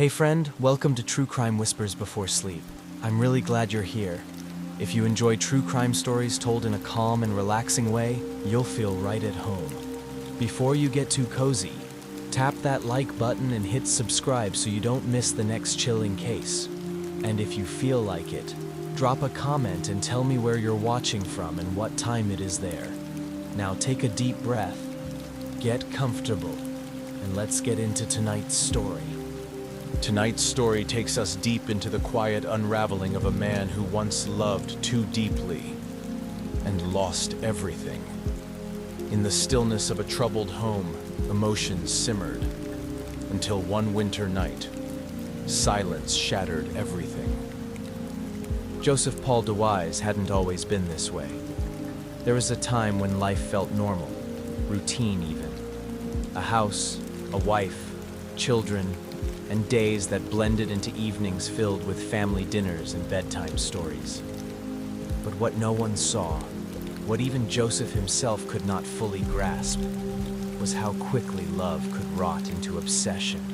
Hey friend, welcome to True Crime Whispers Before Sleep. I'm really glad you're here. If you enjoy true crime stories told in a calm and relaxing way, you'll feel right at home. Before you get too cozy, tap that like button and hit subscribe so you don't miss the next chilling case. And if you feel like it, drop a comment and tell me where you're watching from and what time it is there. Now take a deep breath, get comfortable, and let's get into tonight's story. Tonight's story takes us deep into the quiet unraveling of a man who once loved too deeply and lost everything. In the stillness of a troubled home, emotions simmered until one winter night, silence shattered everything. Joseph Paul DeWise hadn't always been this way. There was a time when life felt normal, routine even. A house, a wife, children, and days that blended into evenings filled with family dinners and bedtime stories. But what no one saw, what even Joseph himself could not fully grasp, was how quickly love could rot into obsession,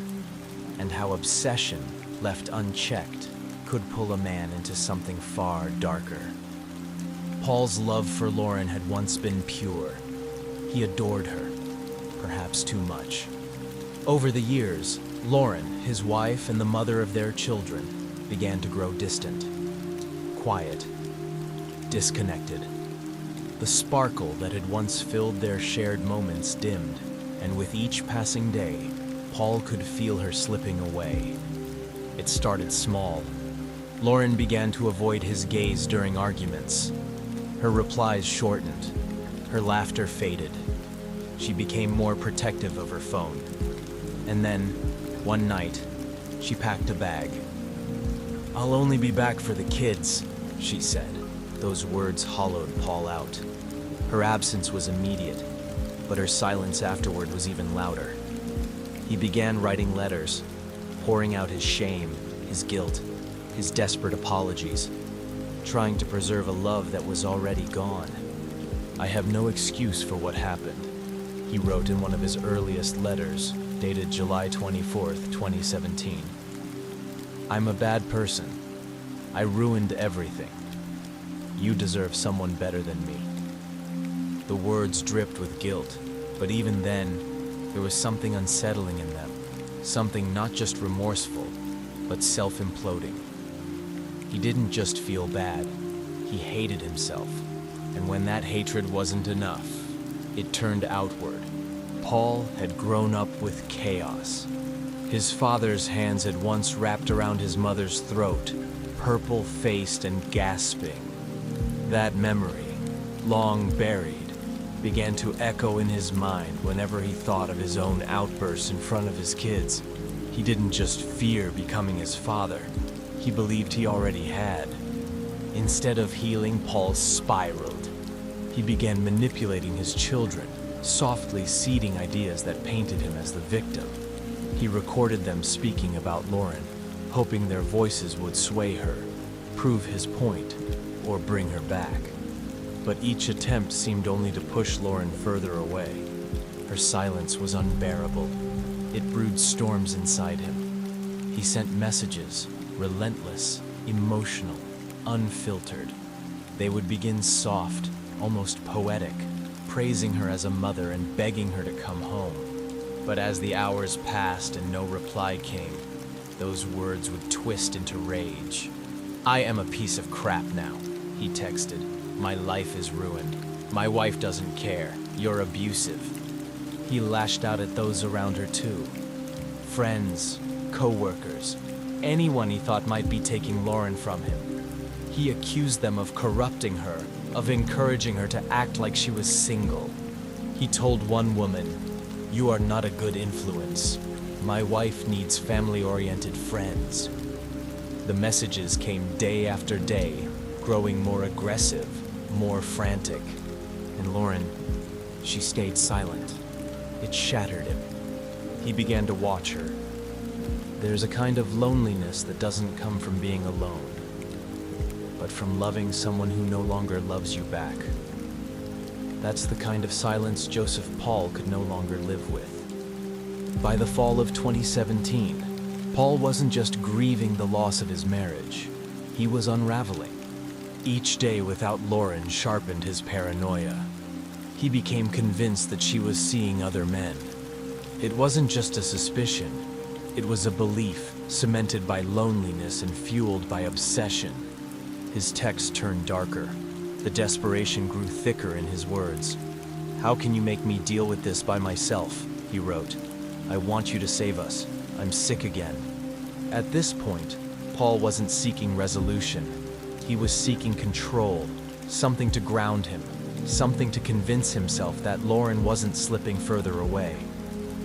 and how obsession, left unchecked, could pull a man into something far darker. Paul's love for Lauren had once been pure. He adored her, perhaps too much. Over the years, Lauren, his wife and the mother of their children, began to grow distant, quiet, disconnected. The sparkle that had once filled their shared moments dimmed, and with each passing day, Paul could feel her slipping away. It started small. Lauren began to avoid his gaze during arguments. Her replies shortened. Her laughter faded. She became more protective of her phone. And then, one night, she packed a bag. "I'll only be back for the kids," she said. Those words hollowed Paul out. Her absence was immediate, but her silence afterward was even louder. He began writing letters, pouring out his shame, his guilt, his desperate apologies, trying to preserve a love that was already gone. "I have no excuse for what happened," he wrote in one of his earliest letters, dated July 24th, 2017. "I'm a bad person. I ruined everything. You deserve someone better than me." The words dripped with guilt, but even then, there was something unsettling in them, something not just remorseful, but self-imploding. He didn't just feel bad, he hated himself, and when that hatred wasn't enough, it turned outward. Paul had grown up with chaos. His father's hands had once wrapped around his mother's throat, purple-faced and gasping. That memory, long buried, began to echo in his mind whenever he thought of his own outbursts in front of his kids. He didn't just fear becoming his father, he believed he already had. Instead of healing, Paul spiraled. He began manipulating his children, softly seeding ideas that painted him as the victim. He recorded them speaking about Lauren, hoping their voices would sway her, prove his point, or bring her back. But each attempt seemed only to push Lauren further away. Her silence was unbearable. It brewed storms inside him. He sent messages, relentless, emotional, unfiltered. They would begin soft, almost poetic, praising her as a mother and begging her to come home. But as the hours passed and no reply came, those words would twist into rage. "I am a piece of crap now," he texted. "My life is ruined. My wife doesn't care. You're abusive." He lashed out at those around her too. Friends, co-workers, anyone he thought might be taking Lauren from him. He accused them of corrupting her, of encouraging her to act like she was single. He told one woman, "You are not a good influence. My wife needs family-oriented friends." The messages came day after day, growing more aggressive, more frantic. And Lauren, she stayed silent. It shattered him. He began to watch her. There's a kind of loneliness that doesn't come from being alone, but from loving someone who no longer loves you back. That's the kind of silence Joseph Paul could no longer live with. By the fall of 2017, Paul wasn't just grieving the loss of his marriage, he was unraveling. Each day without Lauren sharpened his paranoia. He became convinced that she was seeing other men. It wasn't just a suspicion, it was a belief cemented by loneliness and fueled by obsession. His texts turned darker. The desperation grew thicker in his words. "How can you make me deal with this by myself?" he wrote. "I want you to save us. I'm sick again." At this point, Paul wasn't seeking resolution. He was seeking control, something to ground him, something to convince himself that Lauren wasn't slipping further away.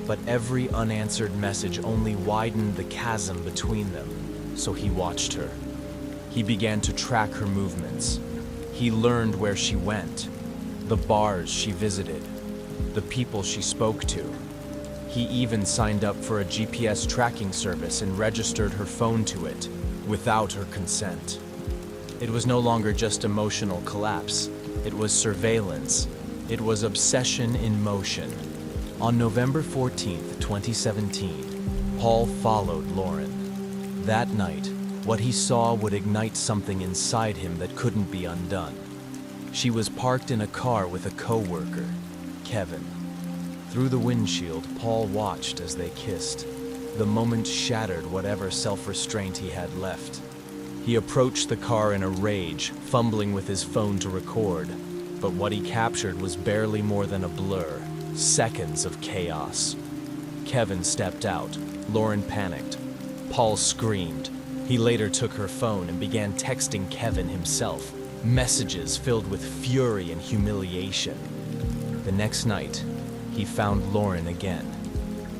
But every unanswered message only widened the chasm between them, so he watched her. He began to track her movements. He learned where she went, the bars she visited, the people she spoke to. He even signed up for a GPS tracking service and registered her phone to it, without her consent. It was no longer just emotional collapse. It was surveillance. It was obsession in motion. On November 14th, 2017, Paul followed Lauren. That night, what he saw would ignite something inside him that couldn't be undone. She was parked in a car with a co-worker, Kevin. Through the windshield, Paul watched as they kissed. The moment shattered whatever self-restraint he had left. He approached the car in a rage, fumbling with his phone to record. But what he captured was barely more than a blur. Seconds of chaos. Kevin stepped out. Lauren panicked. Paul screamed. He later took her phone and began texting Kevin himself, messages filled with fury and humiliation. The next night, he found Lauren again,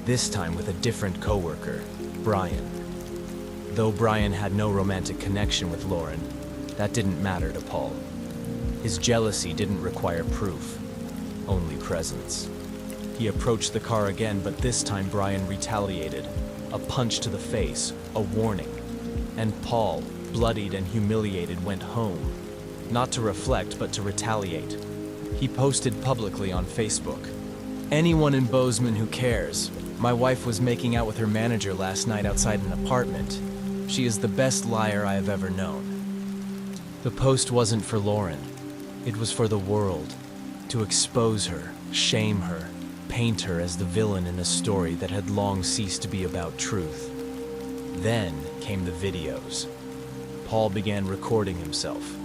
this time with a different coworker, Brian. Though Brian had no romantic connection with Lauren, that didn't matter to Paul. His jealousy didn't require proof, only presence. He approached the car again, but this time Brian retaliated. A punch to the face, a warning. And Paul, bloodied and humiliated, went home. Not to reflect, but to retaliate. He posted publicly on Facebook. "Anyone in Bozeman who cares. My wife was making out with her manager last night outside an apartment. She is the best liar I have ever known." The post wasn't for Lauren. It was for the world. To expose her, shame her, paint her as the villain in a story that had long ceased to be about truth. Then came the videos. Paul began recording himself.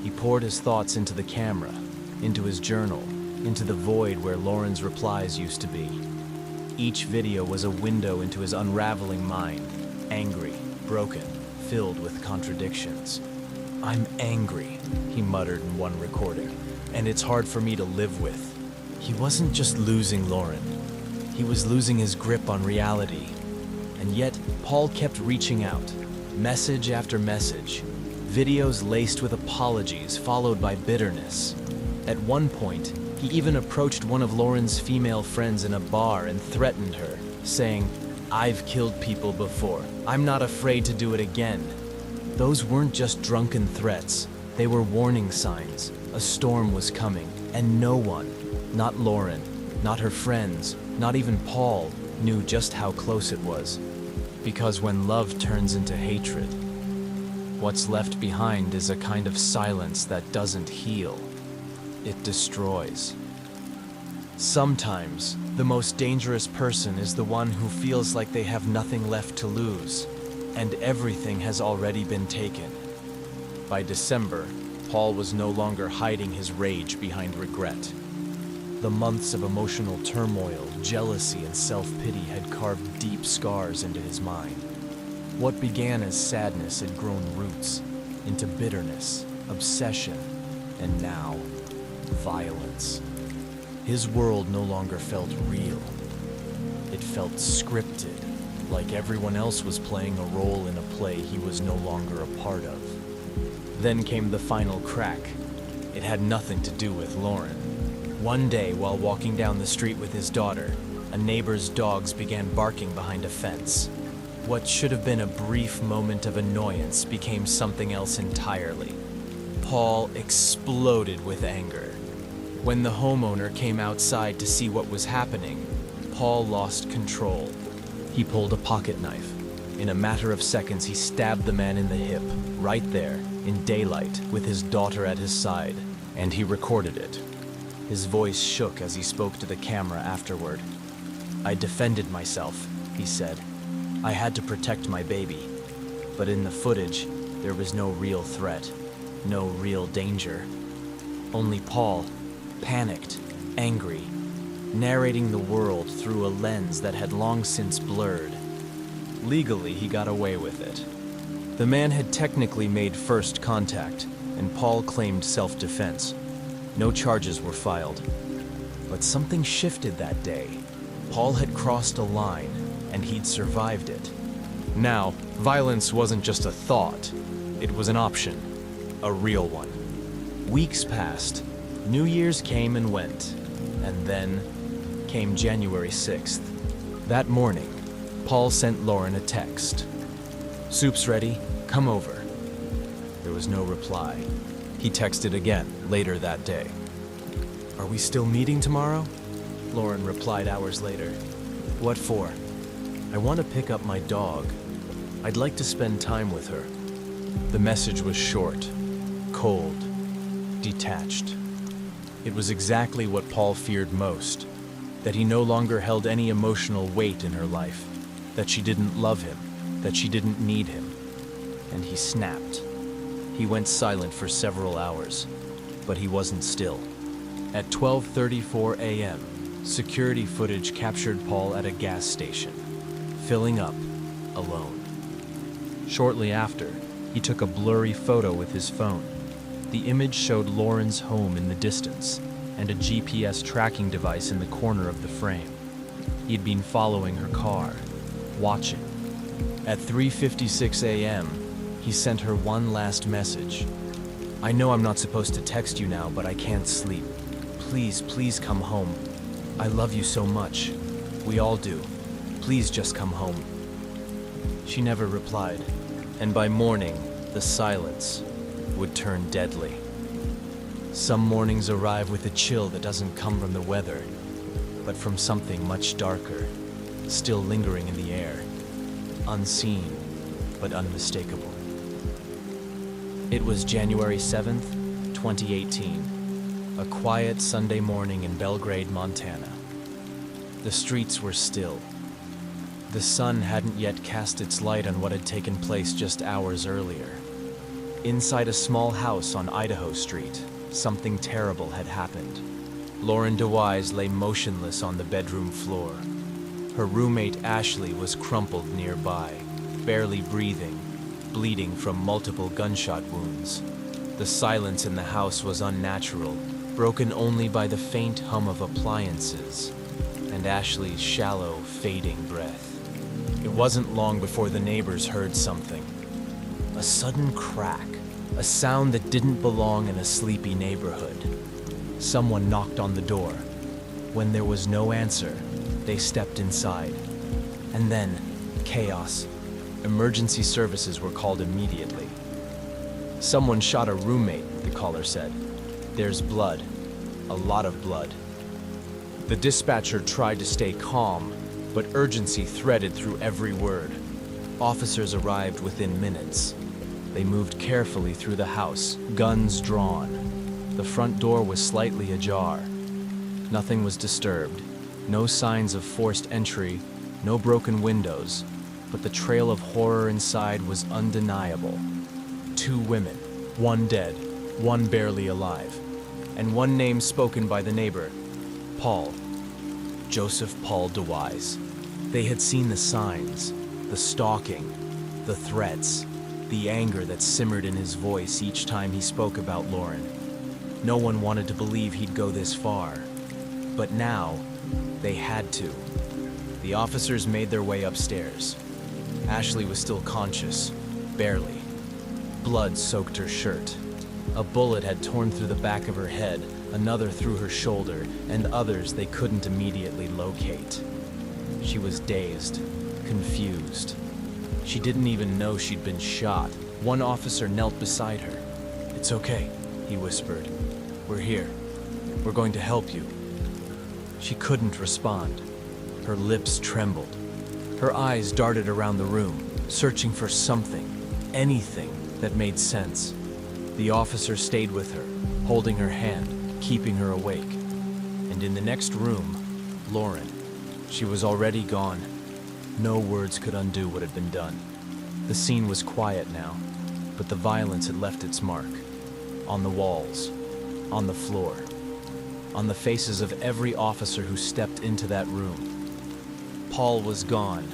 He poured his thoughts into the camera, into his journal, into the void where Lauren's replies used to be. Each video was a window into his unraveling mind, angry, broken, filled with contradictions. "I'm angry," he muttered in one recording, "and it's hard for me to live with." He wasn't just losing Lauren. He was losing his grip on reality. And yet, Paul kept reaching out, message after message, videos laced with apologies followed by bitterness. At one point, he even approached one of Lauren's female friends in a bar and threatened her, saying, "I've killed people before. I'm not afraid to do it again." Those weren't just drunken threats. They were warning signs. A storm was coming, and no one, not Lauren, not her friends, not even Paul, knew just how close it was. Because when love turns into hatred, what's left behind is a kind of silence that doesn't heal. It destroys. Sometimes, the most dangerous person is the one who feels like they have nothing left to lose, and everything has already been taken. By December, Paul was no longer hiding his rage behind regret. The months of emotional turmoil, jealousy, and self-pity had carved deep scars into his mind. What began as sadness had grown roots into bitterness, obsession, and now, violence. His world no longer felt real. It felt scripted, like everyone else was playing a role in a play he was no longer a part of. Then came the final crack. It had nothing to do with Lauren. One day, while walking down the street with his daughter, a neighbor's dogs began barking behind a fence. What should have been a brief moment of annoyance became something else entirely. Paul exploded with anger. When the homeowner came outside to see what was happening, Paul lost control. He pulled a pocket knife. In a matter of seconds, he stabbed the man in the hip, right there, in daylight, with his daughter at his side, and he recorded it. His voice shook as he spoke to the camera afterward. "I defended myself," he said. "I had to protect my baby. But in the footage, there was no real threat, no real danger. Only Paul, panicked, angry, narrating the world through a lens that had long since blurred. Legally, he got away with it. The man had technically made first contact, and Paul claimed self-defense. No charges were filed. But something shifted that day. Paul had crossed a line, and he'd survived it. Now, violence wasn't just a thought, it was an option, a real one. Weeks passed, New Year's came and went, and then came January 6th. That morning, Paul sent Lauren a text. "Soup's ready, come over." There was no reply. He texted again later that day. "Are we still meeting tomorrow?" Lauren replied hours later. "What for?" "I want to pick up my dog. I'd like to spend time with her." The message was short, cold, detached. It was exactly what Paul feared most, that he no longer held any emotional weight in her life, that she didn't love him, that she didn't need him. And he snapped. He went silent for several hours, but he wasn't still. At 12:34 a.m., security footage captured Paul at a gas station, filling up, alone. Shortly after, he took a blurry photo with his phone. The image showed Lauren's home in the distance and a GPS tracking device in the corner of the frame. He'd been following her car, watching. At 3:56 a.m., he sent her one last message. "I know I'm not supposed to text you now, but I can't sleep. Please, please come home. I love you so much. We all do. Please just come home." She never replied, and by morning, the silence would turn deadly. Some mornings arrive with a chill that doesn't come from the weather, but from something much darker, still lingering in the air, unseen but unmistakable. It was January 7th, 2018, a quiet Sunday morning in Belgrade, Montana. The streets were still. The sun hadn't yet cast its light on what had taken place just hours earlier. Inside a small house on Idaho Street, something terrible had happened. Lauren DeWise lay motionless on the bedroom floor. Her roommate Ashley was crumpled nearby, barely breathing, bleeding from multiple gunshot wounds. The silence in the house was unnatural, broken only by the faint hum of appliances and Ashley's shallow, fading breath. It wasn't long before the neighbors heard something. A sudden crack, a sound that didn't belong in a sleepy neighborhood. Someone knocked on the door. When there was no answer, they stepped inside. And then, chaos. Emergency services were called immediately. "Someone shot a roommate," the caller said. "There's blood. A lot of blood." The dispatcher tried to stay calm, but urgency threaded through every word. Officers arrived within minutes. They moved carefully through the house, guns drawn. The front door was slightly ajar. Nothing was disturbed. No signs of forced entry, no broken windows, but the trail of horror inside was undeniable. 2 women, one dead, one barely alive, and one name spoken by the neighbor, Paul. Joseph Paul DeWise. They had seen the signs, the stalking, the threats, the anger that simmered in his voice each time he spoke about Lauren. No one wanted to believe he'd go this far, but now they had to. The officers made their way upstairs. Ashley was still conscious, barely. Blood soaked her shirt. A bullet had torn through the back of her head, another through her shoulder, and others they couldn't immediately locate. She was dazed, confused. She didn't even know she'd been shot. One officer knelt beside her. "It's okay," he whispered. "We're here. We're going to help you." She couldn't respond. Her lips trembled. Her eyes darted around the room. searching for something, anything that made sense. The officer stayed with her, holding her hand, keeping her awake. And in the next room, Lauren. She was already gone. No words could undo what had been done. The scene was quiet now, but the violence had left its mark. On the walls, on the floor, on the faces of every officer who stepped into that room. Paul was gone,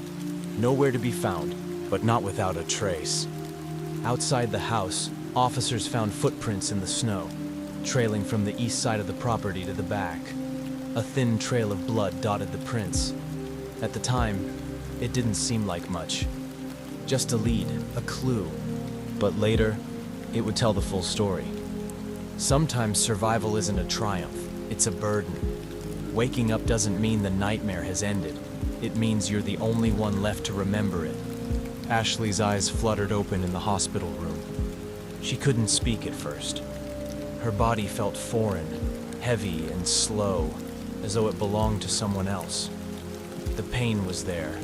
nowhere to be found, but not without a trace. Outside the house, officers found footprints in the snow, trailing from the east side of the property to the back. A thin trail of blood dotted the prints. At the time, it didn't seem like much. Just a lead, a clue. But later, it would tell the full story. Sometimes survival isn't a triumph, it's a burden. Waking up doesn't mean the nightmare has ended. It means you're the only one left to remember it. Ashley's eyes fluttered open in the hospital room. She couldn't speak at first. Her body felt foreign, heavy and slow, as though it belonged to someone else. The pain was there,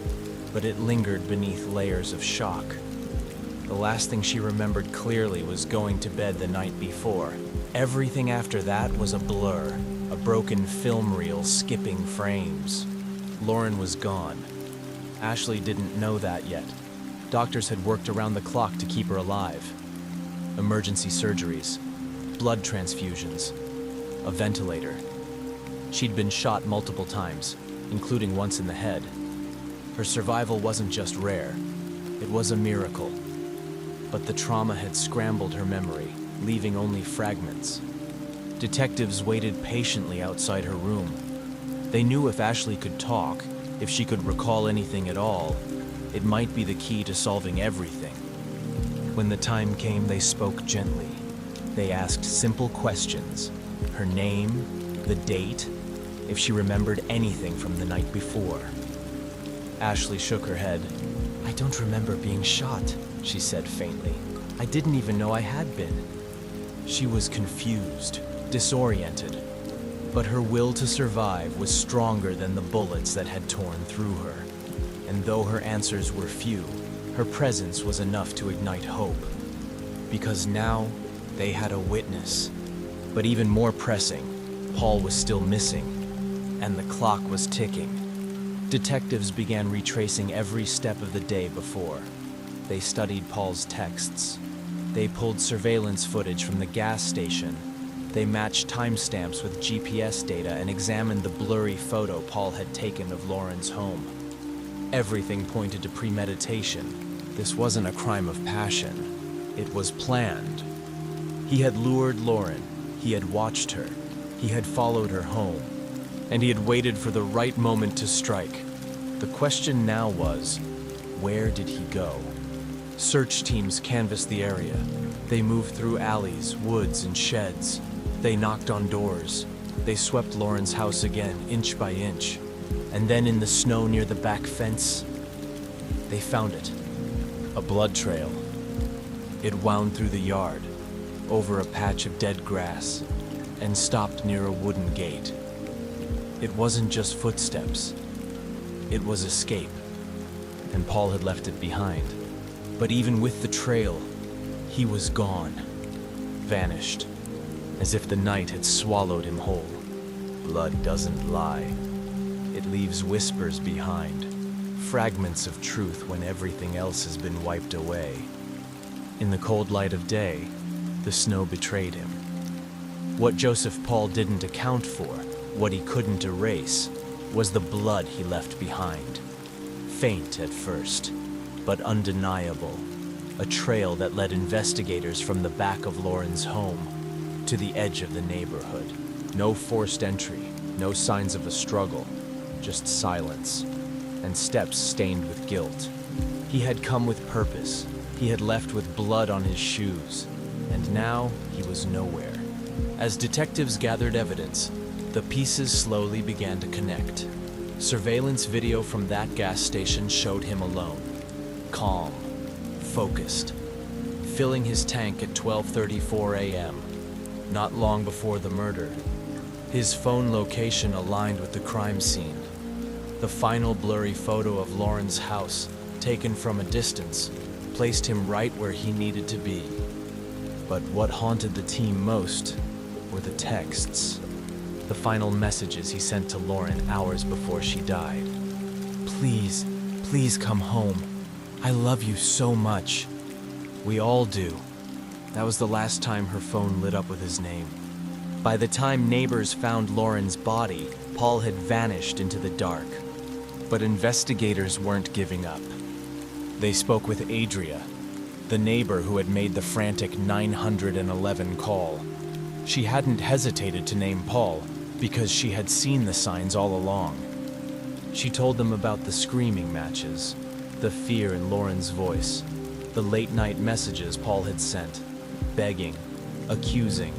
but it lingered beneath layers of shock. The last thing she remembered clearly was going to bed the night before. Everything after that was a blur, a broken film reel skipping frames. Lauren was gone. Ashley didn't know that yet. Doctors had worked around the clock to keep her alive. Emergency surgeries, blood transfusions, a ventilator. She'd been shot multiple times, including once in the head. Her survival wasn't just rare, it was a miracle. But the trauma had scrambled her memory, leaving only fragments. Detectives waited patiently outside her room. They knew if Ashley could talk, if she could recall anything at all, it might be the key to solving everything. When the time came, they spoke gently. They asked simple questions. Her name, the date, if she remembered anything from the night before. Ashley shook her head. "I don't remember being shot," she said faintly. "I didn't even know I had been." She was confused, disoriented, but her will to survive was stronger than the bullets that had torn through her. And though her answers were few, her presence was enough to ignite hope. Because now, they had a witness. But even more pressing, Paul was still missing, and the clock was ticking. Detectives began retracing every step of the day before. They studied Paul's texts. They pulled surveillance footage from the gas station. They matched timestamps with GPS data and examined the blurry photo Paul had taken of Lauren's home. Everything pointed to premeditation. This wasn't a crime of passion. It was planned. He had lured Lauren. He had watched her. He had followed her home. And he had waited for the right moment to strike. The question now was, where did he go? Search teams canvassed the area. They moved through alleys, woods, and sheds. They knocked on doors. They swept Lauren's house again, inch by inch. And then in the snow near the back fence, they found it. A blood trail. It wound through the yard, over a patch of dead grass, and stopped near a wooden gate. It wasn't just footsteps. It was escape, and Paul had left it behind. But even with the trail, he was gone, vanished, as if the night had swallowed him whole. Blood doesn't lie. It leaves whispers behind, fragments of truth when everything else has been wiped away. In the cold light of day, the snow betrayed him. What Joseph Paul didn't account for, what he couldn't erase, was the blood he left behind. Faint at first, but undeniable. A trail that led investigators from the back of Lauren's home to the edge of the neighborhood. No forced entry, no signs of a struggle, just silence, and steps stained with guilt. He had come with purpose. He had left with blood on his shoes, and now he was nowhere. As detectives gathered evidence, the pieces slowly began to connect. Surveillance video from that gas station showed him alone, calm, focused, filling his tank at 12:34 a.m., not long before the murder. His phone location aligned with the crime scene. The final blurry photo of Lauren's house taken from a distance, placed him right where he needed to be. But what haunted the team most were the texts, the final messages he sent to Lauren hours before she died. Please, please come home. I love you so much. We all do. That was the last time her phone lit up with his name. By the time neighbors found Lauren's body, Paul had vanished into the dark. But investigators weren't giving up. They spoke with Adria, the neighbor who had made the frantic 911 call. She hadn't hesitated to name Paul because she had seen the signs all along. She told them about the screaming matches, the fear in Lauren's voice, the late-night messages Paul had sent, begging, accusing,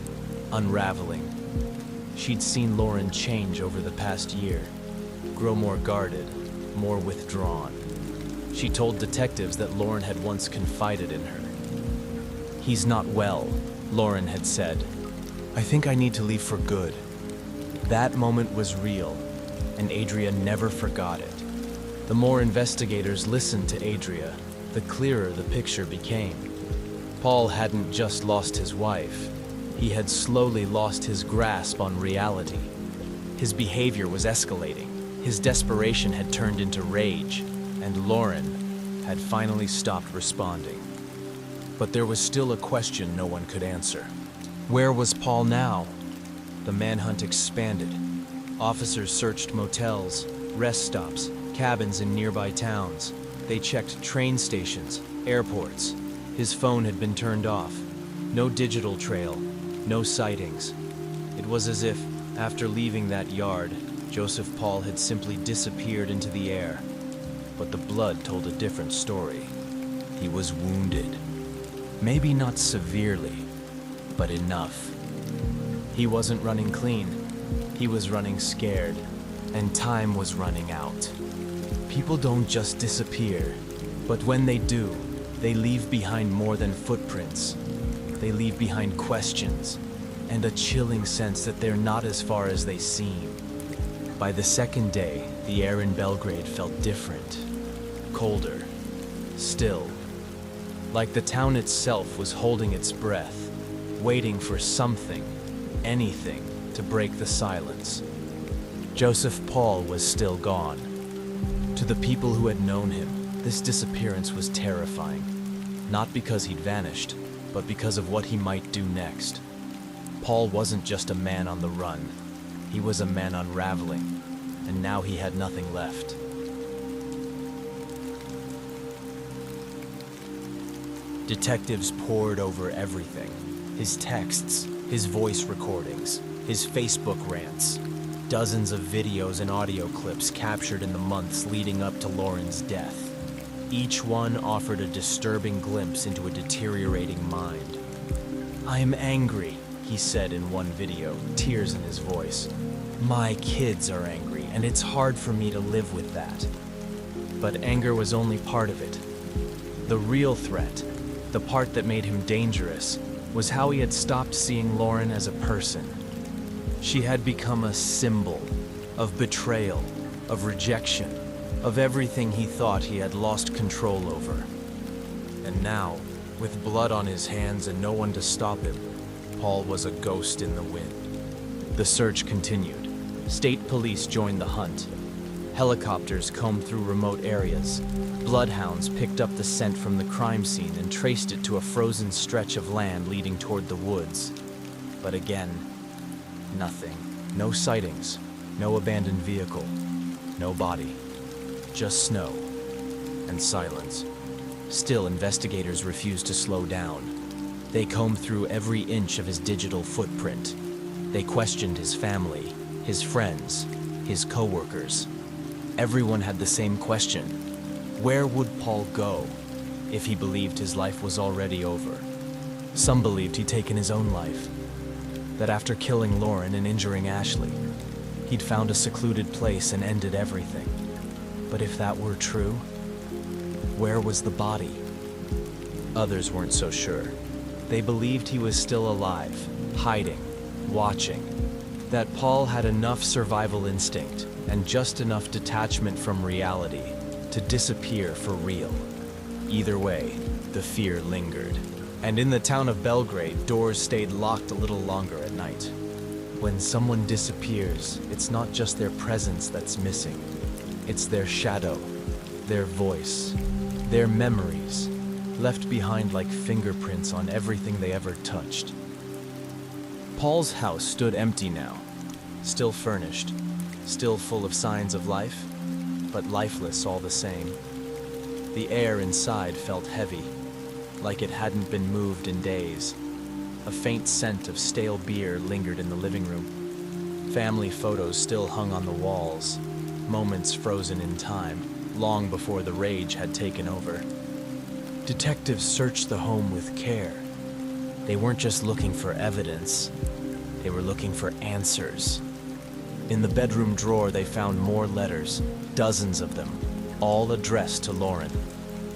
unraveling. She'd seen Lauren change over the past year, grow more guarded, more withdrawn. She told detectives that Lauren had once confided in her. "He's not well," Lauren had said. "I think I need to leave for good." That moment was real, and Adria never forgot it. The more investigators listened to Adria, the clearer the picture became. Paul hadn't just lost his wife. He had slowly lost his grasp on reality. His behavior was escalating. His desperation had turned into rage, and Lauren had finally stopped responding. But there was still a question no one could answer. Where was Paul now? The manhunt expanded. Officers searched motels, rest stops, cabins in nearby towns. They checked train stations, airports. His phone had been turned off. No digital trail, no sightings. It was as if, after leaving that yard, Joseph Paul had simply disappeared into the air. But the blood told a different story. He was wounded. Maybe not severely, but enough. He wasn't running clean. He was running scared, and time was running out. People don't just disappear, but when they do, they leave behind more than footprints. They leave behind questions, and a chilling sense that they're not as far as they seem. By the second day, the air in Belgrade felt different, colder, still, like the town itself was holding its breath, waiting for something, anything, to break the silence. Joseph Paul was still gone. To the people who had known him, this disappearance was terrifying, not because he'd vanished, but because of what he might do next. Paul wasn't just a man on the run. He was a man unraveling, and now he had nothing left. Detectives pored over everything. His texts, his voice recordings, his Facebook rants, dozens of videos and audio clips captured in the months leading up to Lauren's death. Each one offered a disturbing glimpse into a deteriorating mind. "I am angry," he said in one video, tears in his voice. "My kids are angry, and it's hard for me to live with that." But anger was only part of it. The real threat, the part that made him dangerous, was how he had stopped seeing Lauren as a person. She had become a symbol of betrayal, of rejection, of everything he thought he had lost control over. And now, with blood on his hands and no one to stop him, Paul was a ghost in the wind. The search continued. State police joined the hunt. Helicopters combed through remote areas. Bloodhounds picked up the scent from the crime scene and traced it to a frozen stretch of land leading toward the woods. But again, nothing. No sightings, no abandoned vehicle, no body. Just snow and silence. Still, investigators refused to slow down. They combed through every inch of his digital footprint. They questioned his family, his friends, his coworkers. Everyone had the same question. Where would Paul go if he believed his life was already over? Some believed he'd taken his own life, that after killing Lauren and injuring Ashley, he'd found a secluded place and ended everything. But if that were true, where was the body? Others weren't so sure. They believed he was still alive, hiding, watching, that Paul had enough survival instinct and just enough detachment from reality to disappear for real. Either way, the fear lingered. And in the town of Belgrade, doors stayed locked a little longer at night. When someone disappears, it's not just their presence that's missing. It's their shadow, their voice, their memories, left behind like fingerprints on everything they ever touched. Paul's house stood empty now, still furnished, still full of signs of life, but lifeless all the same. The air inside felt heavy, like it hadn't been moved in days. A faint scent of stale beer lingered in the living room. Family photos still hung on the walls, moments frozen in time, long before the rage had taken over. Detectives searched the home with care. They weren't just looking for evidence, they were looking for answers. In the bedroom drawer, they found more letters, dozens of them, all addressed to Lauren.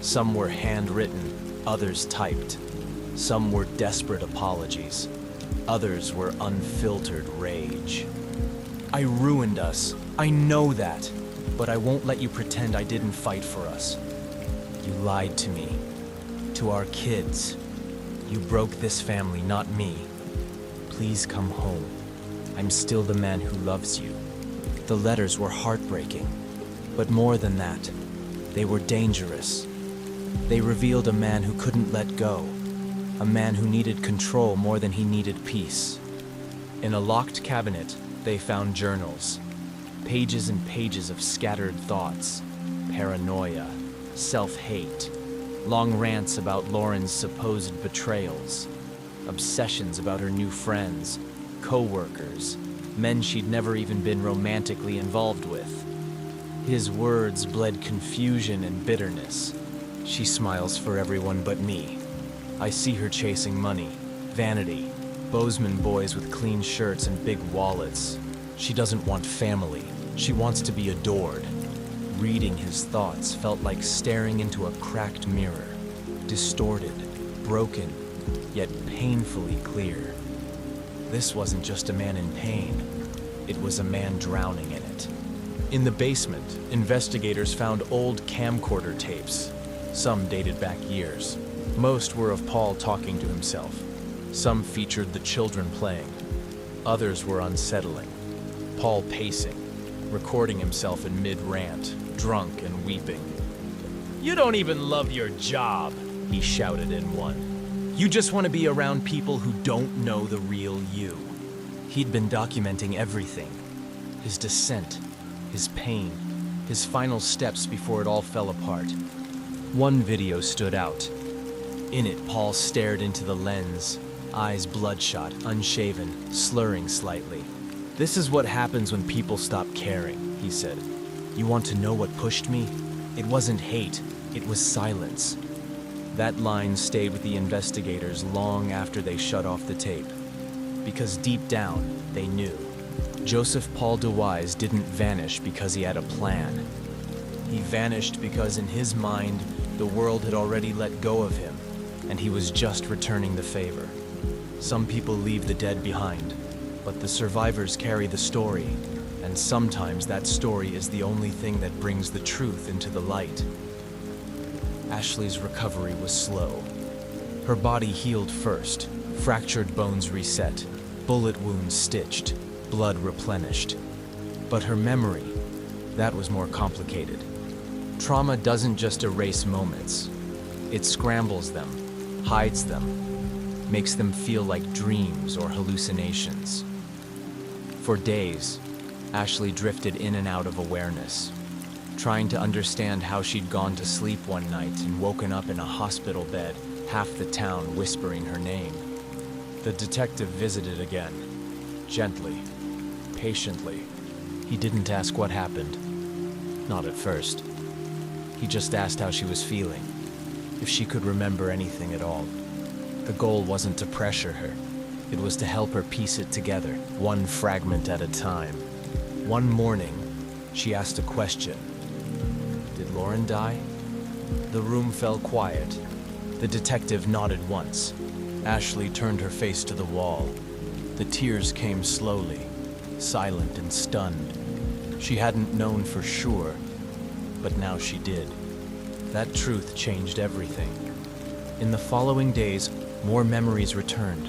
Some were handwritten, others typed. Some were desperate apologies. Others were unfiltered rage. I ruined us. I know that. But I won't let you pretend I didn't fight for us. You lied to me. To our kids. You broke this family, not me. Please come home. I'm still the man who loves you. The letters were heartbreaking. But more than that, they were dangerous. They revealed a man who couldn't let go. A man who needed control more than he needed peace. In a locked cabinet, they found journals. Pages and pages of scattered thoughts. Paranoia. Self-hate. Long rants about Lauren's supposed betrayals. Obsessions about her new friends. Co-workers. Men she'd never even been romantically involved with. His words bled confusion and bitterness. She smiles for everyone but me. I see her chasing money, vanity, Bozeman boys with clean shirts and big wallets. She doesn't want family. She wants to be adored. Reading his thoughts felt like staring into a cracked mirror, distorted, broken, yet painfully clear. This wasn't just a man in pain. It was a man drowning in it. In the basement, investigators found old camcorder tapes. Some dated back years. Most were of Paul talking to himself. Some featured the children playing. Others were unsettling. Paul pacing, recording himself in mid-rant, drunk and weeping. "You don't even love your job," he shouted in one. "You just want to be around people who don't know the real you." He'd been documenting everything. His descent, his pain, his final steps before it all fell apart. One video stood out. In it, Paul stared into the lens, eyes bloodshot, unshaven, slurring slightly. "This is what happens when people stop caring," he said. "You want to know what pushed me? It wasn't hate, it was silence." That line stayed with the investigators long after they shut off the tape. Because deep down, they knew. Joseph Paul DeWise didn't vanish because he had a plan. He vanished because in his mind, the world had already let go of him, and he was just returning the favor. Some people leave the dead behind, but the survivors carry the story, and sometimes that story is the only thing that brings the truth into the light. Ashley's recovery was slow. Her body healed first, fractured bones reset, bullet wounds stitched, blood replenished. But her memory, that was more complicated. Trauma doesn't just erase moments. It scrambles them, hides them, makes them feel like dreams or hallucinations. For days, Ashley drifted in and out of awareness, trying to understand how she'd gone to sleep one night and woken up in a hospital bed, half the town whispering her name. The detective visited again, gently, patiently. He didn't ask what happened. Not at first. He just asked how she was feeling, if she could remember anything at all. The goal wasn't to pressure her. It was to help her piece it together, one fragment at a time. One morning, she asked a question. Did Lauren die? The room fell quiet. The detective nodded once. Ashley turned her face to the wall. The tears came slowly, silent and stunned. She hadn't known for sure, but now she did. That truth changed everything. In the following days, more memories returned.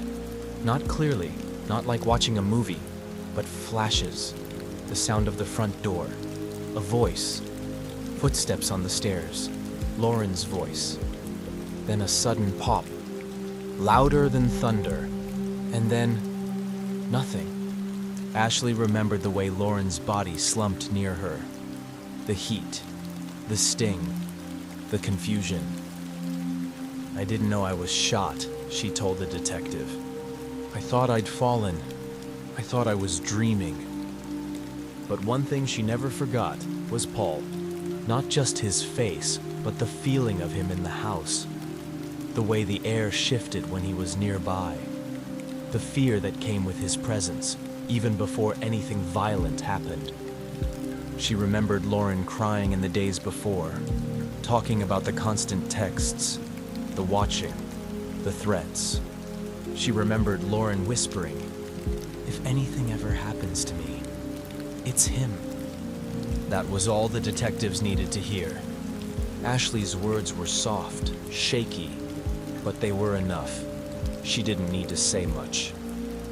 Not clearly, not like watching a movie, but flashes. The sound of the front door, a voice, footsteps on the stairs, Lauren's voice. Then a sudden pop, louder than thunder, and then nothing. Ashley remembered the way Lauren's body slumped near her. The heat, the sting, the confusion. "I didn't know I was shot," she told the detective. "I thought I'd fallen. I thought I was dreaming." But one thing she never forgot was Paul. Not just his face, but the feeling of him in the house. The way the air shifted when he was nearby. The fear that came with his presence, even before anything violent happened. She remembered Lauren crying in the days before, talking about the constant texts, the watching, the threats. She remembered Lauren whispering, "If anything ever happens to me, it's him." That was all the detectives needed to hear. Ashley's words were soft, shaky, but they were enough. She didn't need to say much,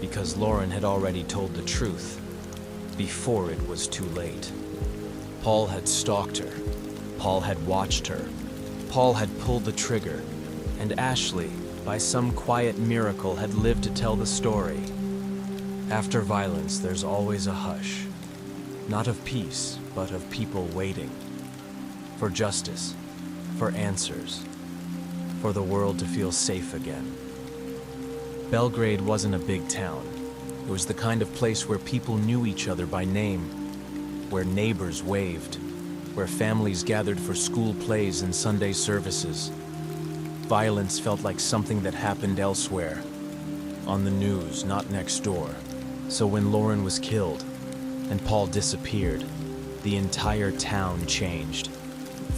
because Lauren had already told the truth, before it was too late. Paul had stalked her. Paul had watched her. Paul had pulled the trigger, and Ashley, by some quiet miracle, had lived to tell the story. After violence, there's always a hush. Not of peace, but of people waiting. For justice, for answers, for the world to feel safe again. Belgrade wasn't a big town. It was the kind of place where people knew each other by name, where neighbors waved, where families gathered for school plays and Sunday services. Violence felt like something that happened elsewhere, on the news, not next door. So when Lauren was killed, and Paul disappeared, the entire town changed.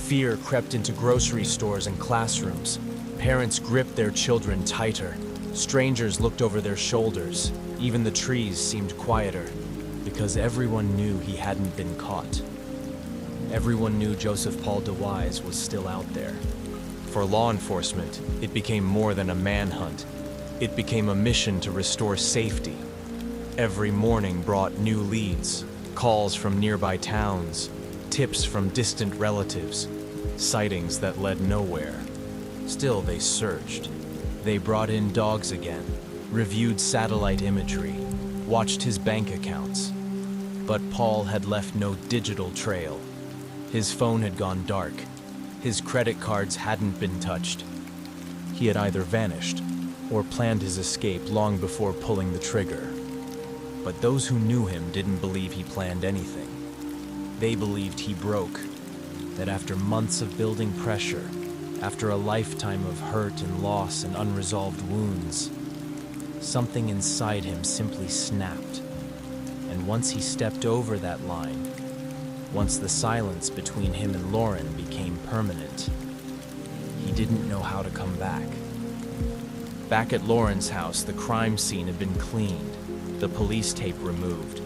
Fear crept into grocery stores and classrooms. Parents gripped their children tighter. Strangers looked over their shoulders. Even the trees seemed quieter, because everyone knew he hadn't been caught. Everyone knew Joseph Paul DeWise was still out there. For law enforcement, it became more than a manhunt. It became a mission to restore safety. Every morning brought new leads, calls from nearby towns, tips from distant relatives, sightings that led nowhere. Still, they searched. They brought in dogs again, reviewed satellite imagery, watched his bank accounts. But Paul had left no digital trail. His phone had gone dark. His credit cards hadn't been touched. He had either vanished or planned his escape long before pulling the trigger. But those who knew him didn't believe he planned anything. They believed he broke, that after months of building pressure, after a lifetime of hurt and loss and unresolved wounds, something inside him simply snapped. And once he stepped over that line, once the silence between him and Lauren became permanent, he didn't know how to come back. Back at Lauren's house, the crime scene had been cleaned, the police tape removed.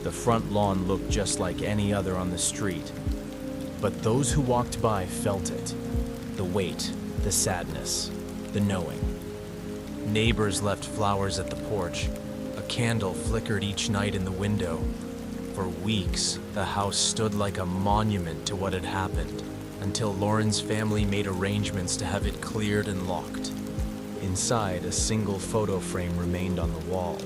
The front lawn looked just like any other on the street. But those who walked by felt it. The weight, the sadness, the knowing. Neighbors left flowers at the porch. A candle flickered each night in the window. For weeks, the house stood like a monument to what had happened, until Lauren's family made arrangements to have it cleared and locked. Inside, a single photo frame remained on the wall.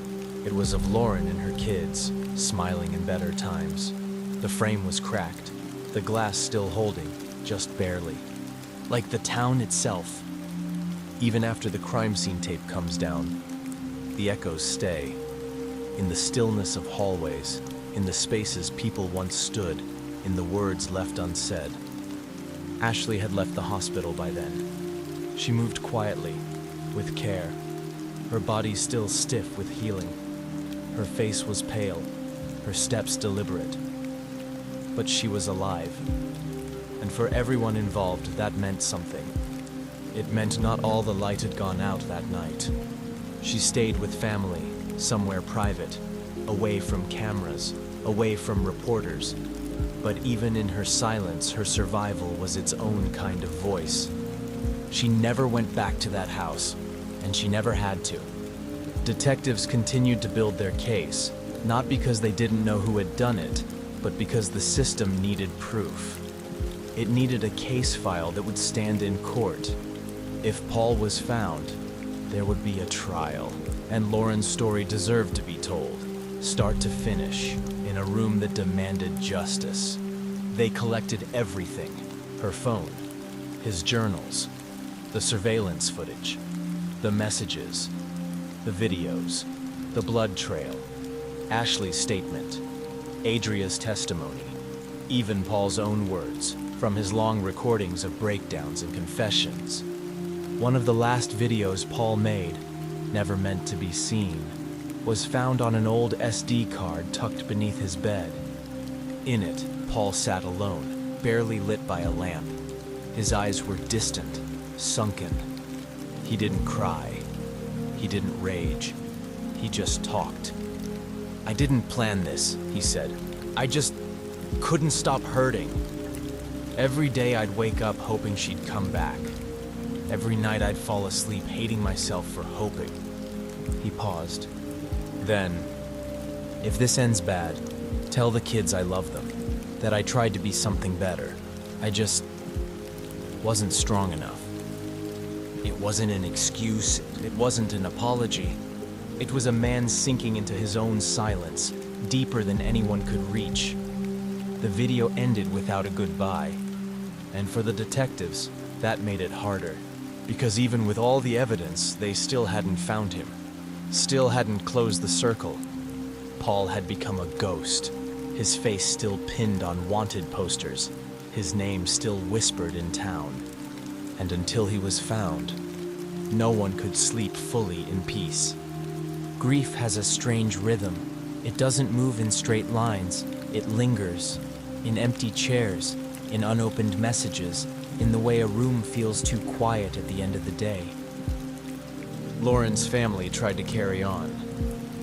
It was of Lauren and her kids, smiling in better times. The frame was cracked, the glass still holding, just barely. Like the town itself. Even after the crime scene tape comes down, the echoes stay. In the stillness of hallways, in the spaces people once stood, in the words left unsaid. Ashley had left the hospital by then. She moved quietly, with care, her body still stiff with healing. Her face was pale, her steps deliberate. But she was alive. And for everyone involved, that meant something. It meant not all the light had gone out that night. She stayed with family, somewhere private, away from cameras, away from reporters. But even in her silence, her survival was its own kind of voice. She never went back to that house, and she never had to. Detectives continued to build their case, not because they didn't know who had done it, but because the system needed proof. It needed a case file that would stand in court. If Paul was found, there would be a trial, and Lauren's story deserved to be told, start to finish, in a room that demanded justice. They collected everything: her phone, his journals, the surveillance footage, the messages, the videos, the blood trail, Ashley's statement, Adria's testimony, even Paul's own words from his long recordings of breakdowns and confessions. One of the last videos Paul made, never meant to be seen, was found on an old SD card tucked beneath his bed. In it, Paul sat alone, barely lit by a lamp. His eyes were distant, sunken. He didn't cry. He didn't rage. He just talked. "I didn't plan this," he said. "I just couldn't stop hurting. Every day I'd wake up hoping she'd come back. Every night I'd fall asleep hating myself for hoping." He paused. Then, "If this ends bad, tell the kids I love them, that I tried to be something better. I just wasn't strong enough." It wasn't an excuse, it wasn't an apology. It was a man sinking into his own silence, deeper than anyone could reach. The video ended without a goodbye, and for the detectives, that made it harder, because even with all the evidence, they still hadn't found him, still hadn't closed the circle. Paul had become a ghost, his face still pinned on wanted posters, his name still whispered in town. And until he was found, no one could sleep fully in peace. Grief has a strange rhythm. It doesn't move in straight lines. It lingers, in empty chairs, in unopened messages, in the way a room feels too quiet at the end of the day. Lauren's family tried to carry on.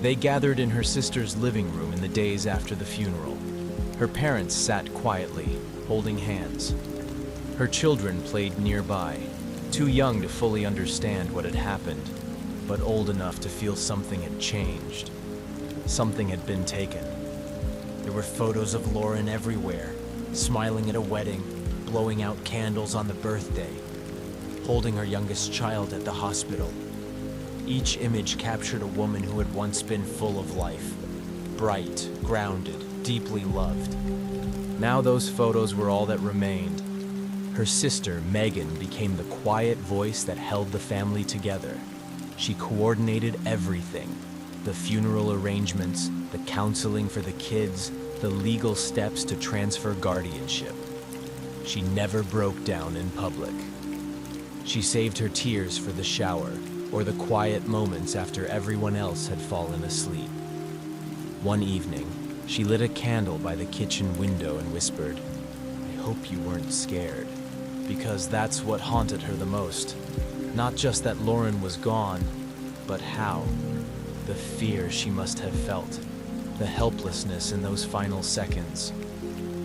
They gathered in her sister's living room in the days after the funeral. Her parents sat quietly, holding hands. Her children played nearby, too young to fully understand what had happened, but old enough to feel something had changed. Something had been taken. There were photos of Lauren everywhere, smiling at a wedding, blowing out candles on the birthday, holding her youngest child at the hospital. Each image captured a woman who had once been full of life, bright, grounded, deeply loved. Now those photos were all that remained. Her sister, Megan, became the quiet voice that held the family together. She coordinated everything: the funeral arrangements, the counseling for the kids, the legal steps to transfer guardianship. She never broke down in public. She saved her tears for the shower or the quiet moments after everyone else had fallen asleep. One evening, she lit a candle by the kitchen window and whispered, "I hope you weren't scared," because that's what haunted her the most. Not just that Lauren was gone, but how. The fear she must have felt, the helplessness in those final seconds.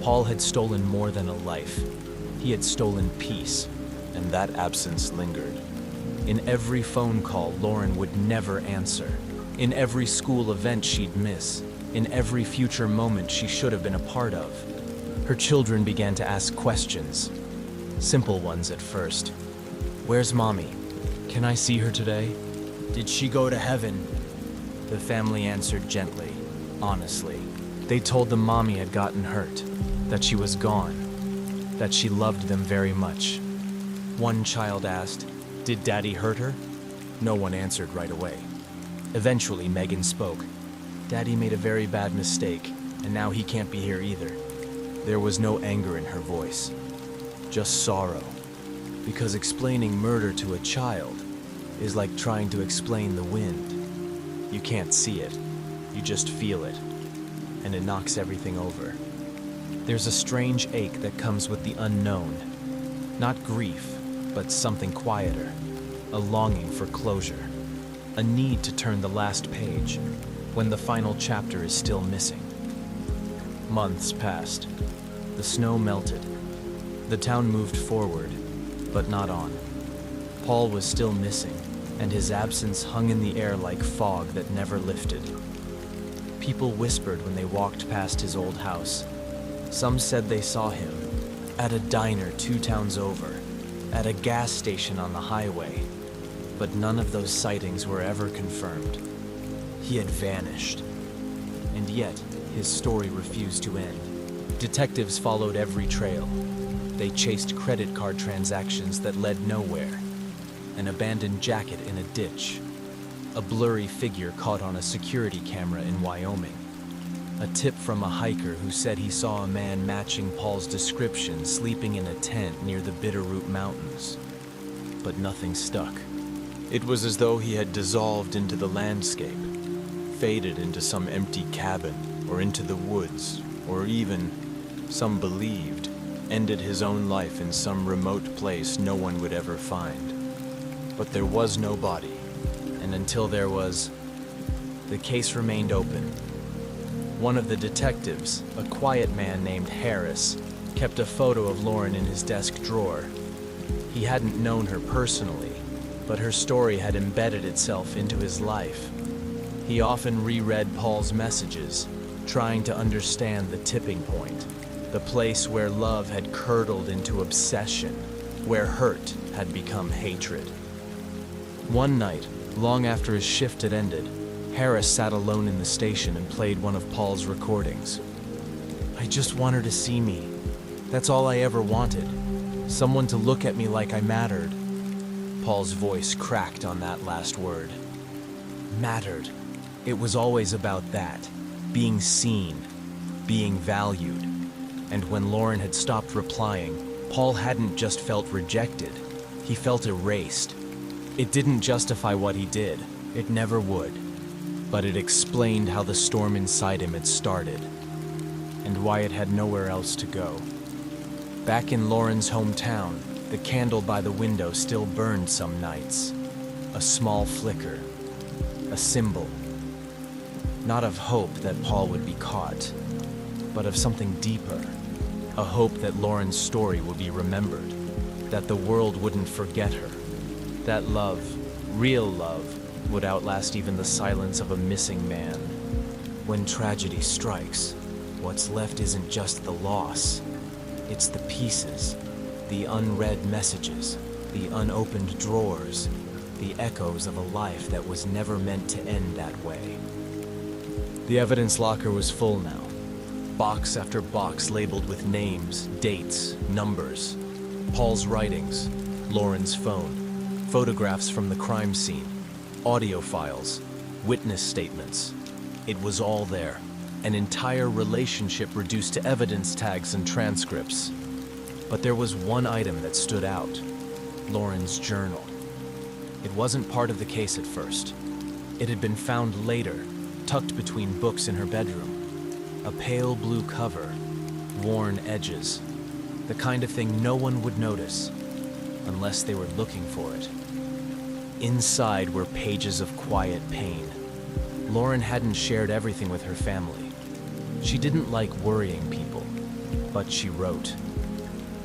Paul had stolen more than a life. He had stolen peace, and that absence lingered. In every phone call Lauren would never answer, in every school event she'd miss, in every future moment she should have been a part of. Her children began to ask questions, simple ones at first. "Where's Mommy? Can I see her today? Did she go to heaven?" The family answered gently, honestly. They told them Mommy had gotten hurt, that she was gone, that she loved them very much. One child asked, "Did Daddy hurt her?" No one answered right away. Eventually, Megan spoke. "Daddy made a very bad mistake, and now he can't be here either." There was no anger in her voice, just sorrow, because explaining murder to a child is like trying to explain the wind. You can't see it, you just feel it, and it knocks everything over. There's a strange ache that comes with the unknown, not grief, but something quieter, a longing for closure, a need to turn the last page when the final chapter is still missing. Months passed. The snow melted. The town moved forward, but not on. Paul was still missing, and his absence hung in the air like fog that never lifted. People whispered when they walked past his old house. Some said they saw him at a diner 2 towns over, at a gas station on the highway, but none of those sightings were ever confirmed. He had vanished, and yet his story refused to end. Detectives followed every trail. They chased credit card transactions that led nowhere. An abandoned jacket in a ditch. A blurry figure caught on a security camera in Wyoming. A tip from a hiker who said he saw a man matching Paul's description sleeping in a tent near the Bitterroot Mountains. But nothing stuck. It was as though he had dissolved into the landscape, faded into some empty cabin, or into the woods, or even, some believed, ended his own life in some remote place no one would ever find. But there was no body, and until there was, the case remained open. One of the detectives, a quiet man named Harris, kept a photo of Lauren in his desk drawer. He hadn't known her personally, but her story had embedded itself into his life. He often reread Paul's messages, trying to understand the tipping point, the place where love had curdled into obsession, where hurt had become hatred. One night, long after his shift had ended, Harris sat alone in the station and played one of Paul's recordings. "I just want her to see me. That's all I ever wanted. Someone to look at me like I mattered." Paul's voice cracked on that last word. Mattered. It was always about that, being seen, being valued. And when Lauren had stopped replying, Paul hadn't just felt rejected, he felt erased. It didn't justify what he did, it never would, but it explained how the storm inside him had started, and why it had nowhere else to go. Back in Lauren's hometown, the candle by the window still burned some nights. A small flicker, a symbol. Not of hope that Paul would be caught, but of something deeper. A hope that Lauren's story would be remembered, that the world wouldn't forget her, that love, real love, would outlast even the silence of a missing man. When tragedy strikes, what's left isn't just the loss, it's the pieces, the unread messages, the unopened drawers, the echoes of a life that was never meant to end that way. The evidence locker was full now. Box after box labeled with names, dates, numbers, Paul's writings, Lauren's phone, photographs from the crime scene, audio files, witness statements. It was all there, an entire relationship reduced to evidence tags and transcripts. But there was one item that stood out, Lauren's journal. It wasn't part of the case at first. It had been found later, tucked between books in her bedroom. A pale blue cover, worn edges, the kind of thing no one would notice unless they were looking for it. Inside were pages of quiet pain. Lauren hadn't shared everything with her family. She didn't like worrying people, but she wrote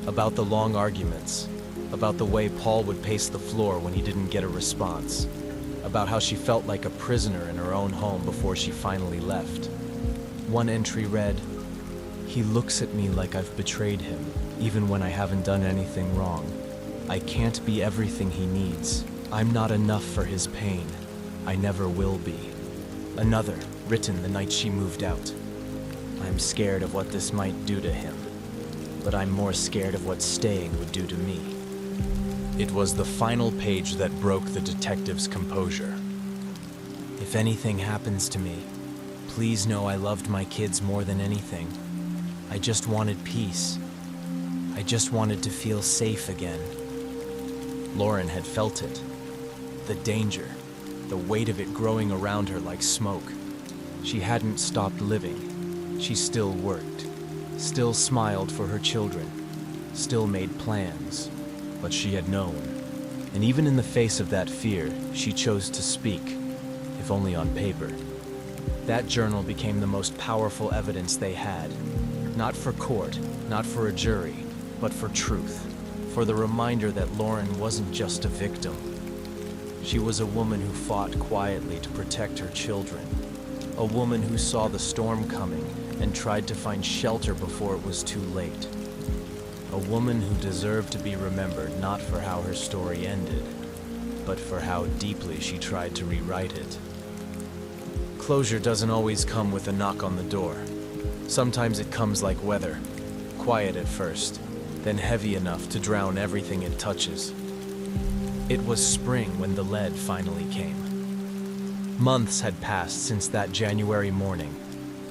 about the long arguments, about the way Paul would pace the floor when he didn't get a response, about how she felt like a prisoner in her own home before she finally left. One entry read, "He looks at me like I've betrayed him, even when I haven't done anything wrong. I can't be everything he needs. I'm not enough for his pain. I never will be." Another, written the night she moved out. "I'm scared of what this might do to him, but I'm more scared of what staying would do to me." It was the final page that broke the detective's composure. "If anything happens to me, please know I loved my kids more than anything. I just wanted peace. I just wanted to feel safe again." Lauren had felt it. The danger, the weight of it growing around her like smoke. She hadn't stopped living. She still worked, still smiled for her children, still made plans, but she had known. And even in the face of that fear, she chose to speak, if only on paper. That journal became the most powerful evidence they had. Not for court, not for a jury, but for truth. For the reminder that Lauren wasn't just a victim. She was a woman who fought quietly to protect her children. A woman who saw the storm coming and tried to find shelter before it was too late. A woman who deserved to be remembered not for how her story ended, but for how deeply she tried to rewrite it. Closure doesn't always come with a knock on the door. Sometimes it comes like weather, quiet at first, then heavy enough to drown everything it touches. It was spring when the lead finally came. Months had passed since that January morning.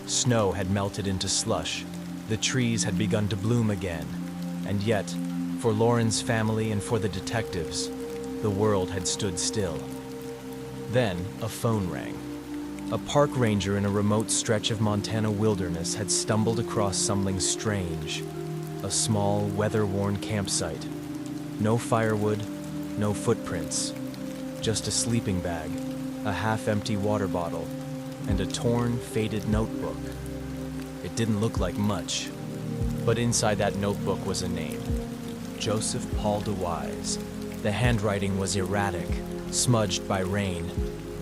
Snow had melted into slush. The trees had begun to bloom again. And yet, for Lauren's family and for the detectives, the world had stood still. Then, a phone rang. A park ranger in a remote stretch of Montana wilderness had stumbled across something strange. A small, weather-worn campsite. No firewood, no footprints. Just a sleeping bag, a half-empty water bottle, and a torn, faded notebook. It didn't look like much, but inside that notebook was a name. Joseph Paul DeWise. The handwriting was erratic, smudged by rain,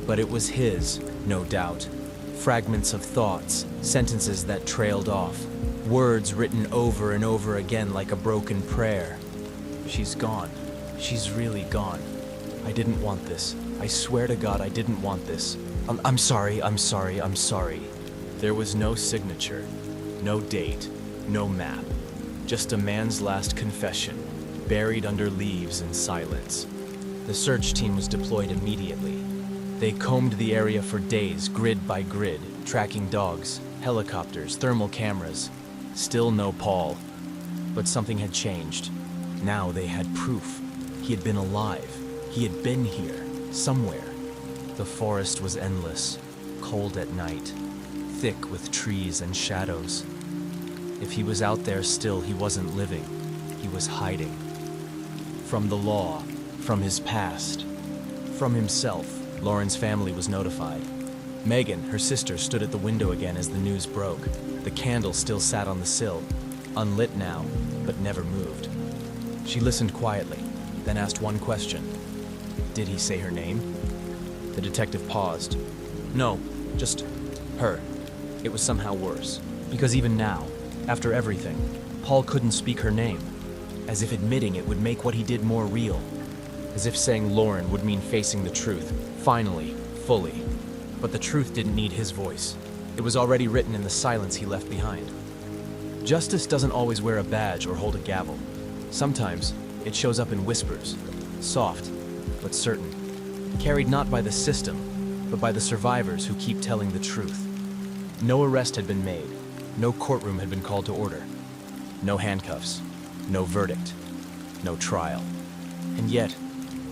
but it was his, no doubt. Fragments of thoughts, sentences that trailed off, words written over and over again like a broken prayer. She's gone. She's really gone. I didn't want this. I swear to God I didn't want this. I'm sorry. There was no signature, no date, no map. Just a man's last confession, buried under leaves and silence. The search team was deployed immediately. They combed the area for days, grid by grid, tracking dogs, helicopters, thermal cameras. Still no Paul. But something had changed. Now they had proof. He had been alive. He had been here, somewhere. The forest was endless, cold at night, thick with trees and shadows. If he was out there still, he wasn't living. He was hiding. From the law, from his past, from himself. Lauren's family was notified. Megan, her sister, stood at the window again as the news broke. The candle still sat on the sill, unlit now, but never moved. She listened quietly, then asked one question. Did he say her name? The detective paused. No, just her. It was somehow worse, because even now, after everything, Paul couldn't speak her name, as if admitting it would make what he did more real, as if saying Lauren would mean facing the truth, finally, fully. But the truth didn't need his voice. It was already written in the silence he left behind. Justice doesn't always wear a badge or hold a gavel. Sometimes it shows up in whispers, soft but certain, carried not by the system, but by the survivors who keep telling the truth. No arrest had been made. No courtroom had been called to order. No handcuffs. No verdict. No trial. And yet,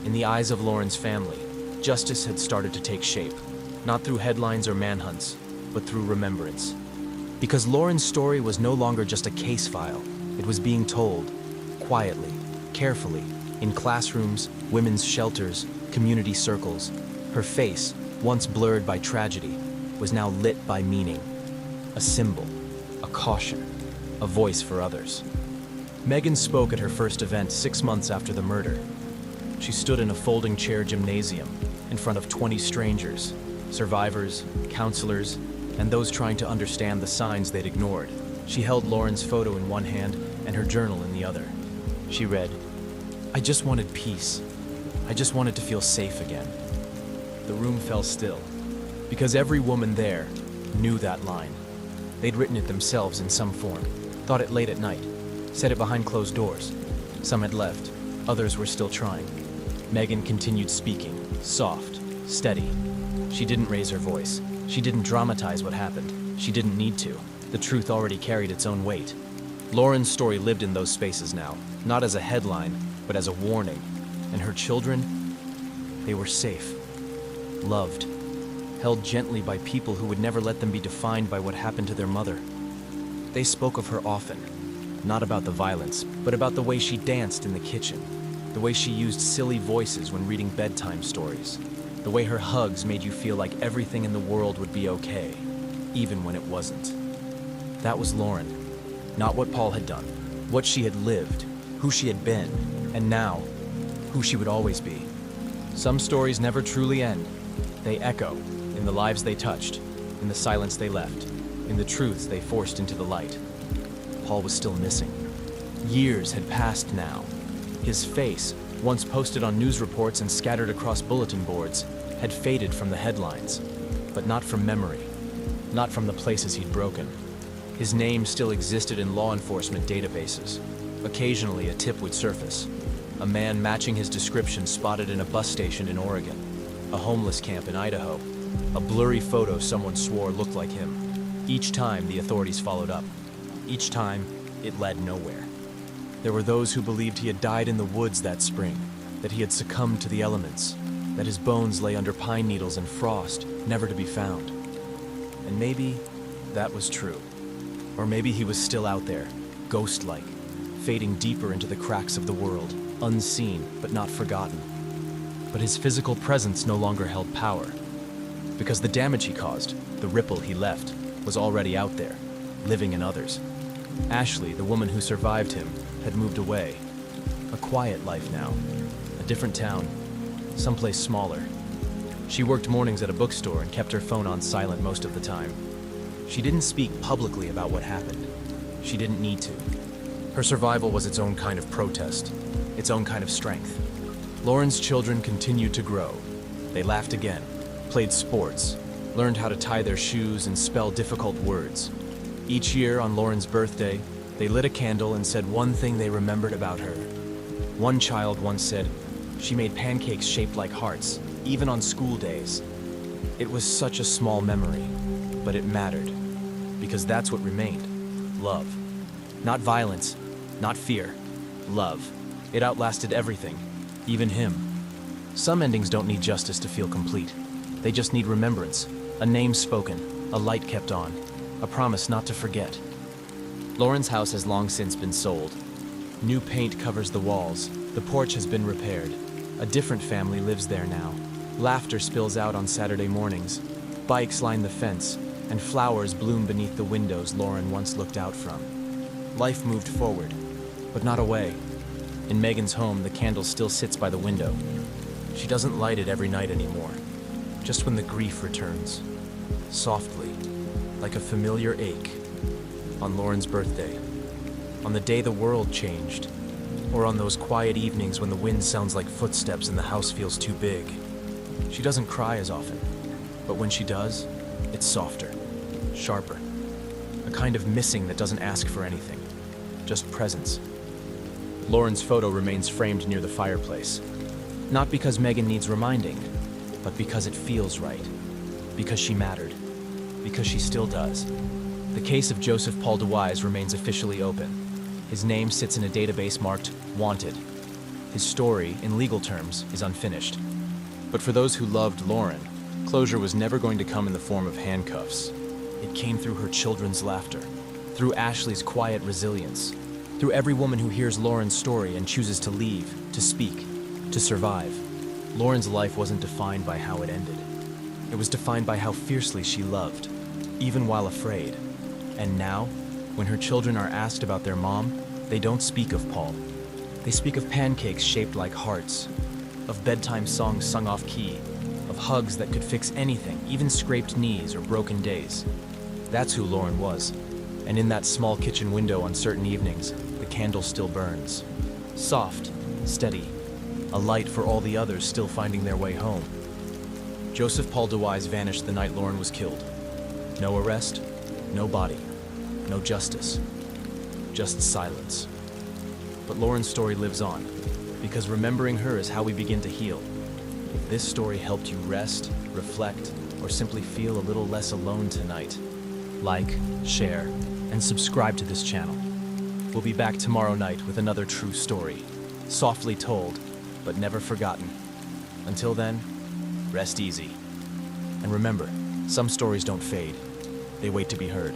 in the eyes of Lauren's family, justice had started to take shape, not through headlines or manhunts, but through remembrance. Because Lauren's story was no longer just a case file. It was being told, quietly, carefully, in classrooms, women's shelters, community circles. Her face, once blurred by tragedy, was now lit by meaning. A symbol, a caution, a voice for others. Megan spoke at her first event 6 months after the murder. She stood in a folding chair gymnasium in front of 20 strangers, survivors, counselors, and those trying to understand the signs they'd ignored. She held Lauren's photo in one hand and her journal in the other. She read, "I just wanted peace. I just wanted to feel safe again." The room fell still, because every woman there knew that line. They'd written it themselves in some form, thought it late at night, said it behind closed doors. Some had left, others were still trying. Megan continued speaking, soft, steady. She didn't raise her voice. She didn't dramatize what happened. She didn't need to. The truth already carried its own weight. Lauren's story lived in those spaces now, not as a headline, but as a warning. And her children, they were safe, loved, held gently by people who would never let them be defined by what happened to their mother. They spoke of her often, not about the violence, but about the way she danced in the kitchen, the way she used silly voices when reading bedtime stories, the way her hugs made you feel like everything in the world would be okay, even when it wasn't. That was Lauren, Not what Paul had done, what she had lived, who she had been, and now, who she would always be. Some stories never truly end. They echo in the lives they touched, in the silence they left, in the truths they forced into the light. Paul was still missing. Years had passed now. His face, once posted on news reports and scattered across bulletin boards, had faded from the headlines, but not from memory, not from the places he'd broken. His name still existed in law enforcement databases. Occasionally, a tip would surface. A man matching his description spotted in a bus station in Oregon, a homeless camp in Idaho, a blurry photo someone swore looked like him. Each time, the authorities followed up. Each time, it led nowhere. There were those who believed he had died in the woods that spring, that he had succumbed to the elements, that his bones lay under pine needles and frost, never to be found. And maybe that was true. Or maybe he was still out there, ghost-like, fading deeper into the cracks of the world, unseen but not forgotten. But his physical presence no longer held power, because the damage he caused, the ripple he left, was already out there, living in others. Ashley, the woman who survived him, had moved away. A quiet life now, a different town, someplace smaller. She worked mornings at a bookstore and kept her phone on silent most of the time. She didn't speak publicly about what happened. She didn't need to. Her survival was its own kind of protest, its own kind of strength. Lauren's children continued to grow. They laughed again, played sports, learned how to tie their shoes and spell difficult words. Each year on Lauren's birthday, they lit a candle and said one thing they remembered about her. One child once said, "She made pancakes shaped like hearts, even on school days." It was such a small memory, but it mattered, because that's what remained. Love. Not violence, not fear. Love. It outlasted everything, even him. Some endings don't need justice to feel complete. They just need remembrance, a name spoken, a light kept on, a promise not to forget. Lauren's house has long since been sold. New paint covers the walls, the porch has been repaired. A different family lives there now. Laughter spills out on Saturday mornings. Bikes line the fence, and flowers bloom beneath the windows Lauren once looked out from. Life moved forward, but not away. In Megan's home, the candle still sits by the window. She doesn't light it every night anymore, just when the grief returns, softly, like a familiar ache. On Lauren's birthday, on the day the world changed, or on those quiet evenings when the wind sounds like footsteps and the house feels too big. She doesn't cry as often, but when she does, it's softer, sharper. A kind of missing that doesn't ask for anything, just presence. Lauren's photo remains framed near the fireplace, not because Megan needs reminding, but because it feels right, because she mattered, because she still does. The case of Joseph Paul DeWise remains officially open. His name sits in a database marked Wanted. His story, in legal terms, is unfinished. But for those who loved Lauren, closure was never going to come in the form of handcuffs. It came through her children's laughter, through Ashley's quiet resilience, through every woman who hears Lauren's story and chooses to leave, to speak, to survive. Lauren's life wasn't defined by how it ended. It was defined by how fiercely she loved, even while afraid. And now, when her children are asked about their mom, they don't speak of Paul. They speak of pancakes shaped like hearts, of bedtime songs sung off key, of hugs that could fix anything, even scraped knees or broken days. That's who Lauren was. And in that small kitchen window on certain evenings, the candle still burns. Soft, steady, a light for all the others still finding their way home. Joseph Paul DeWise vanished the night Lauren was killed. No arrest, no body, no justice, just silence. But Lauren's story lives on, because remembering her is how we begin to heal. If this story helped you rest, reflect, or simply feel a little less alone tonight, like, share, and subscribe to this channel. We'll be back tomorrow night with another true story, softly told, but never forgotten. Until then, rest easy. And remember, some stories don't fade. They wait to be heard.